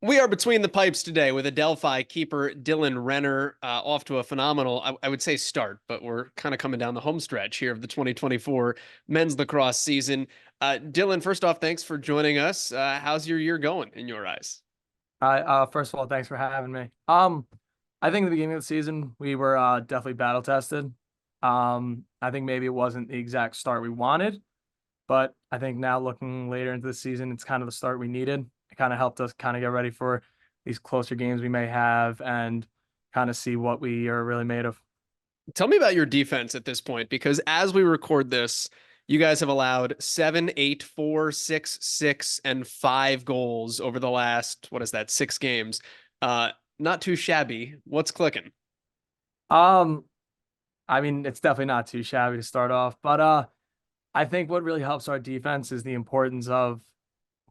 We are between the pipes today with Adelphi keeper Dylan Renner off to a phenomenal, I would say, start, but we're kind of coming down the home stretch here of the 2024 men's lacrosse season. Dylan, first off, thanks for joining us. How's your year going in your eyes? First of all, thanks for having me. I think at the beginning of the season we were definitely battle tested. I think maybe it wasn't the exact start we wanted, but I think now looking later into the season, it's kind of the start we needed. It kind of helped us kind of get ready for these closer games we may have and kind of see what we are really made of. Tell me about your defense at this point, because as we record this, you guys have allowed 7, 8, 4, 6, 6, and 5 goals over the last, what is that, 6 games. Uh, Not too shabby. What's clicking? Um, I mean, it's definitely not too shabby to start off, but I think what really helps our defense is the importance of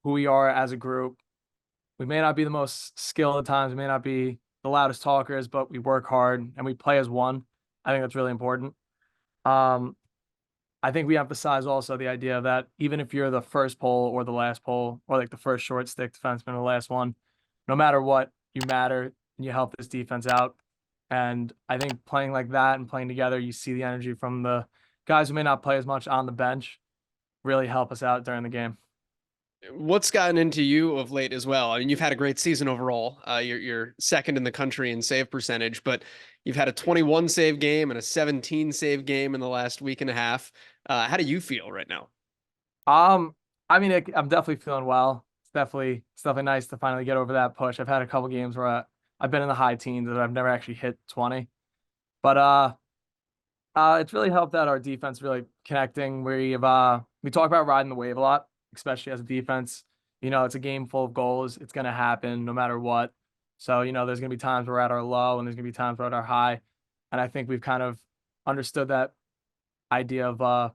who we are as a group. We may not be the most skilled at times, we may not be the loudest talkers, but we work hard and we play as one. I think that's really important. Um, I think we emphasize also the idea that even if you're the first pole or the last pole, or like the first short stick defenseman or the last one, no matter what, you matter and you help this defense out. And I think playing like that and playing together, you see the energy from the guys who may not play as much on the bench really help us out during the game. What's gotten into you of late as well? I mean, you've had a great season overall. You're second in the country in save percentage, but you've had a 21 save game and a 17 save game in the last week and a half. How do you feel right now? Um, I mean, I'm definitely feeling well. It's definitely nice to finally get over that push. I've had a couple games where I've been in the high teens and I've never actually hit 20. But it's really helped that our defense really connecting. We talk about riding the wave a lot, especially as a defense. You know, it's a game full of goals. It's gonna happen no matter what. So, you know, there's gonna be times we're at our low and there's gonna be times we're at our high. And I think we've kind of understood that idea of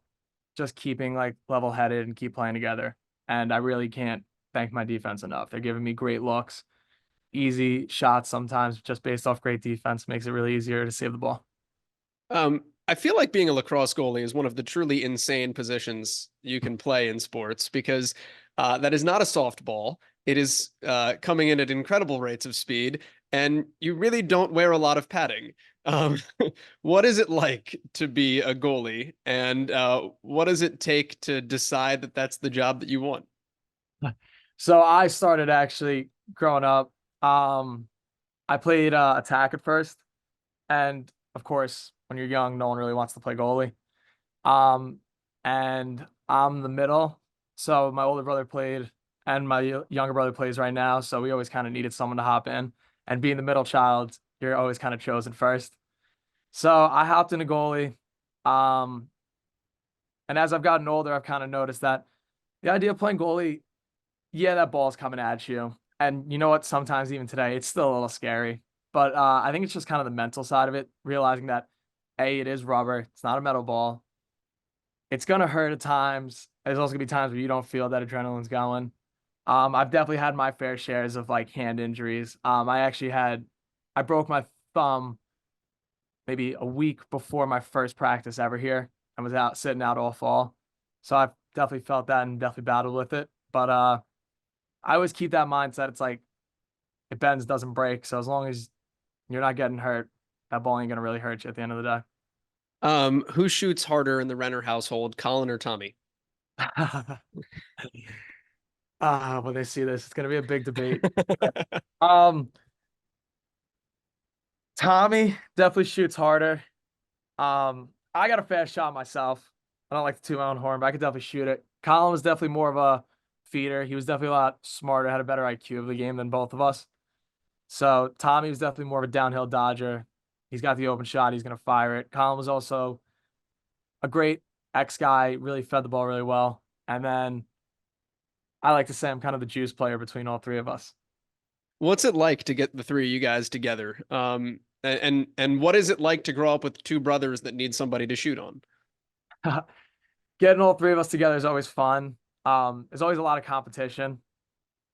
just keeping like level headed and keep playing together. And I really can't thank my defense enough. They're giving me great looks, easy shots sometimes just based off great defense makes it really easier to save the ball. I feel like being a lacrosse goalie is one of the truly insane positions you can play in sports because that is not a softball. It is coming in at incredible rates of speed, and you really don't wear a lot of padding. Um, what is it like to be a goalie, and what does it take to decide that that's the job that you want? So I started actually growing up. Um, I played attack at first, and of course, when you're young, no one really wants to play goalie. Um, and I'm the middle, so my older brother played, and my younger brother plays right now. So we always kind of needed someone to hop in, and being the middle child, you're always kind of chosen first. So I hopped into goalie. Um, and as I've gotten older, I've kind of noticed that the idea of playing goalie, yeah, that ball's coming at you. And you know what? Sometimes even today, it's still a little scary. But I think it's just kind of the mental side of it, realizing that A, it is rubber, it's not a metal ball. It's gonna hurt at times. There's also gonna be times where you don't feel that adrenaline's going. I've definitely had my fair shares of like hand injuries. I broke my thumb maybe a week before my first practice ever here. I was out sitting out all fall. So I've definitely felt that and definitely battled with it. But I always keep that mindset. It's like it bends, doesn't break. So as long as you're not getting hurt, that ball ain't gonna really hurt you at the end of the Who shoots harder in the Renner household, Colin or Tommy? day. When they see this, it's gonna be a big debate. Um, Tommy definitely shoots harder. I got a fast shot myself. I don't like to toot my own horn, but I could definitely shoot it. Colin was definitely more of a feeder. He was definitely a lot smarter, had a better IQ of the game than both of us. So Tommy was definitely more of a downhill dodger. He's got the open shot. He's going to fire it. Colin was also a great X guy, really fed the ball really well. And then I like to say I'm kind of the juice player between all three of us. What's it like to get the three of you guys together? And what is it like to grow up with two brothers that need somebody to shoot on? Getting all three of us together is always fun. There's always a lot of competition,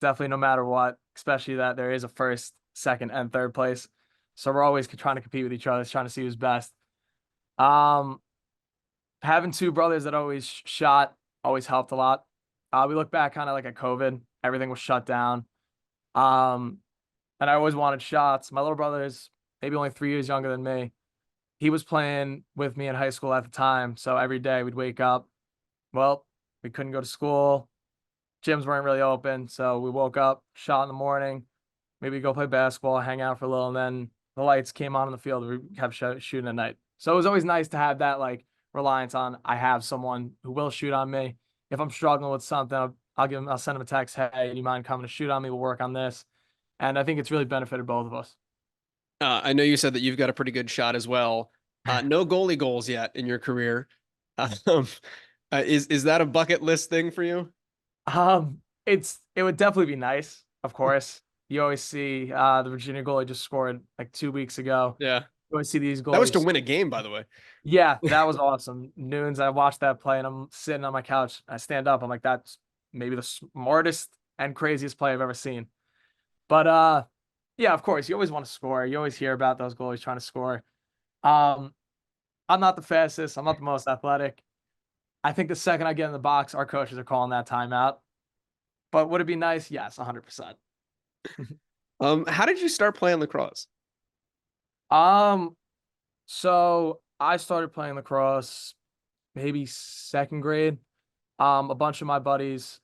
definitely no matter what, especially that there is a first, second, and third place. So we're always trying to compete with each other, trying to see who's best. Um, Having two brothers that always shot always helped a lot. We look back kind of like at COVID, everything was shut down. Um, and I always wanted shots. My little brother is maybe only 3 years younger than me. He was playing with me in high school at the time. So every day we'd wake up. Well, we couldn't go to school. Gyms weren't really open. So we woke up, shot in the morning, maybe go play basketball, hang out for a little. And then the lights came on in the field. We kept shooting at night. So it was always nice to have that like reliance on I have someone who will shoot on me. If I'm struggling with something, I'll send him a text. Hey, do you mind coming to shoot on me? We'll work on this. And I think it's really benefited both of us. I know you said that you've got a pretty good shot as well. No goalie goals yet in your career. Um, is that a bucket list thing for you? It would definitely be nice, of course. You always see the Virginia goalie just scored like 2 weeks ago. Yeah, You always see these that was to goalies. win a game, by the way. Yeah, that was awesome. Noons, I watched that play and I'm sitting on my couch. I stand up. I'm like, that's maybe the smartest and craziest play I've ever seen. But yeah, of course, you always want to score. You always hear about those goalies trying to score. Um, I'm not the fastest. I'm not the most athletic. I think the second I get in the box, our coaches are calling that timeout. But would it be nice? Yes, 100%. How did you start playing lacrosse? Um, so I started playing lacrosse maybe second grade. A bunch of my buddies,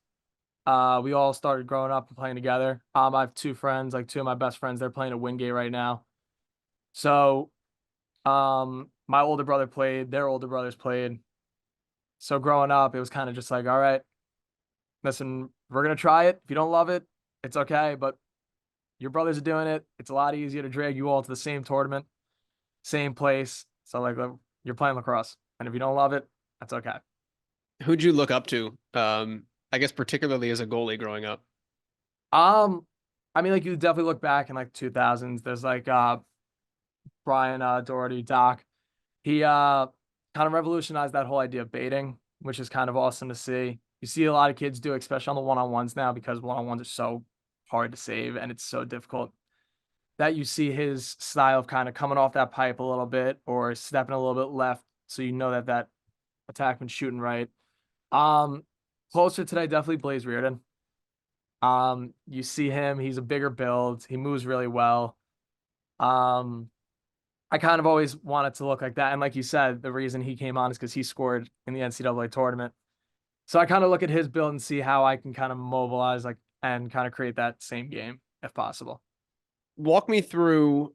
we all started growing up and playing together. I have two friends, like two of my best friends, they're playing at Wingate right now. So, my older brother played, their older brothers played. So growing up, it was kind of just like, all right, listen, we're gonna try it. If you don't love it, it's okay. But your brothers are doing it. It's a lot easier to drag you all to the same tournament, same place. So like you're playing lacrosse, and if you don't love it, that's okay. Who'd you look up to? I guess particularly as a goalie growing up. Um, I mean, like you definitely look back in like 2000s. There's like Brian Doherty, Doc. He kind of revolutionized that whole idea of baiting, which is kind of awesome to see. You see a lot of kids do, especially on the one-on-ones now, because one-on-ones are so hard to save and it's so difficult. That you see his style of kind of coming off that pipe a little bit or stepping a little bit left, so you know that that attackman's shooting right. Um, Closer today, definitely Blaze Reardon. You see him; he's a bigger build. He moves really well. Um, I kind of always wanted to look like that, and like you said, the reason he came on is because he scored in the NCAA tournament. So I kind of look at his build and see how I can kind of mobilize like and kind of create that same game if possible. Walk me through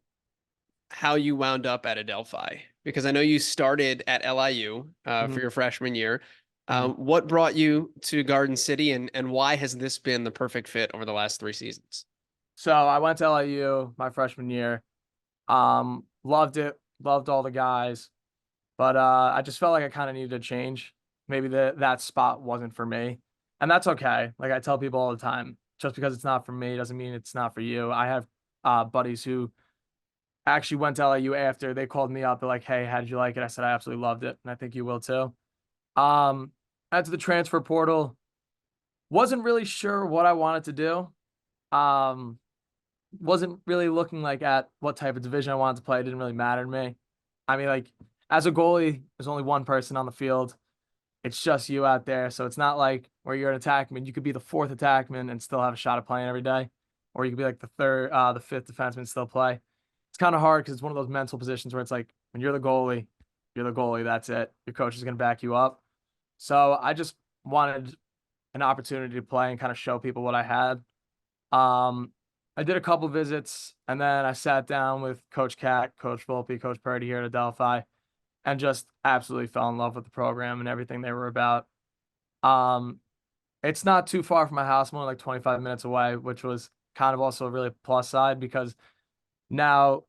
how you wound up at Adelphi, because I know you started at LIU for Mhm, your freshman year. mhm. What brought you to Garden City, and why has this been the perfect fit over the last 3 seasons? So I went to LIU my freshman year. Loved it, loved all the guys, but I just felt like I kind of needed a change. Maybe that spot wasn't for me, and that's okay. Like I tell people all the time, just because it's not for me doesn't mean it's not for you. I have buddies who actually went to LIU after they called me up. They're like, "Hey, how did you like it?" I said, "I absolutely loved it, and I think you will too." Um, As to the transfer portal, wasn't really sure what I wanted to do. Um, wasn't really looking like at what type of division I wanted to play. It didn't really matter to me. I mean, like as a goalie, there's only one person on the field. It's just you out there. So it's not like where you're an attackman. You could be the fourth attackman and still have a shot at playing every day. Or you could be like the fifth defenseman and still play. It's kind of hard because it's one of those mental positions where it's like when you're the goalie, that's it. Your coach is gonna back you up. So I just wanted an opportunity to play and kind of show people what I had. Um, I did a couple visits and then I sat down with Coach Cat, Coach Volpe, Coach Purdy here at Adelphi, and just absolutely fell in love with the program and everything they were about. Um, it's not too far from my house, more like 25 minutes away, which was kind of also a really plus side because now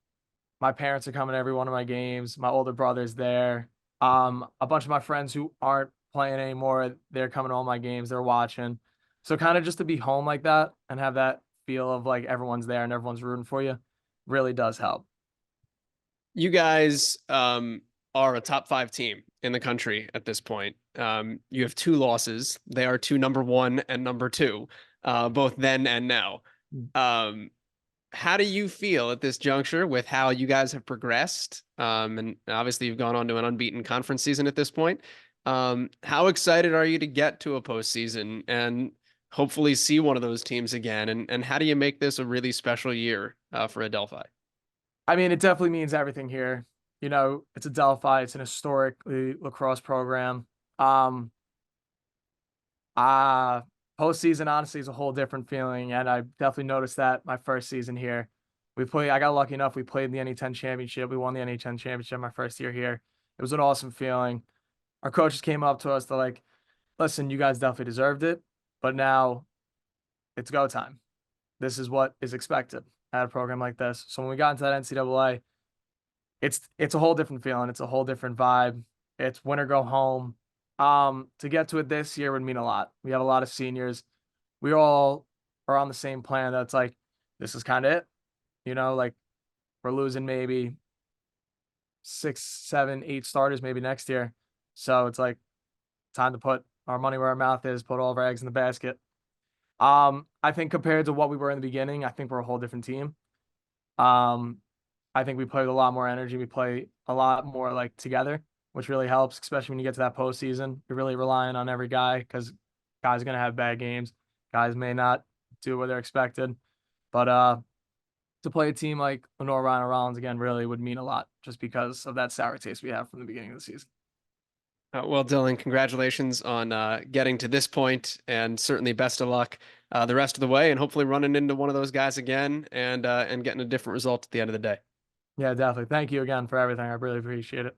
my parents are coming to every one of my games. My older brother's there. A bunch of my friends who aren't playing anymore, they're coming to all my games. They're watching. So kind of just to be home like that and have that feel of like everyone's there and everyone's rooting for you really does help. You guys are a top five team in the country at this point. You have two losses. They are to number one and number two, both then and now. Um, how do you feel at this juncture with how you guys have progressed? And obviously, you've gone on to an unbeaten conference season at this point. How excited are you to get to a postseason? And hopefully see one of those teams again? And how do you make this a really special year for Adelphi? I mean, it definitely means everything here. You know, it's Adelphi. It's an historically lacrosse program. Um, uh, Postseason honestly is a whole different feeling, and I definitely noticed that my first season here. I got lucky enough. We played in the NE10 championship. We won the NE10 championship my first year here. It was an awesome feeling. Our coaches came up to us. They're like, "Listen, you guys definitely deserved it, but now it's go time. This is what is expected at a program like this." So when we got into that NCAA, it's a whole different feeling. It's a whole different vibe. It's win or go home. To get to it this year would mean a lot. We have a lot of seniors. We all are on the same plan. That's like, this is kind of it. You know, like we're losing maybe 6, 7, 8 starters maybe next year. So it's like time to put our money where our mouth is, put all of our eggs in the basket. I think compared to what we were in the beginning, I think we're a whole different team. Um, I think we play with a lot more energy. We play a lot more like together, which really helps, especially when you get to that postseason. You're really relying on every guy because guys are gonna have bad games. Guys may not do what they're expected. But to play a team like Lenore Ryan or Rollins again really would mean a lot just because of that sour taste we have from the beginning of the season. Well, Dylan, congratulations on getting to this point, and certainly best of luck the rest of the way, and hopefully running into one of those guys again and getting a different result at the end of the day. Yeah, definitely. Thank you again for everything. I really appreciate it.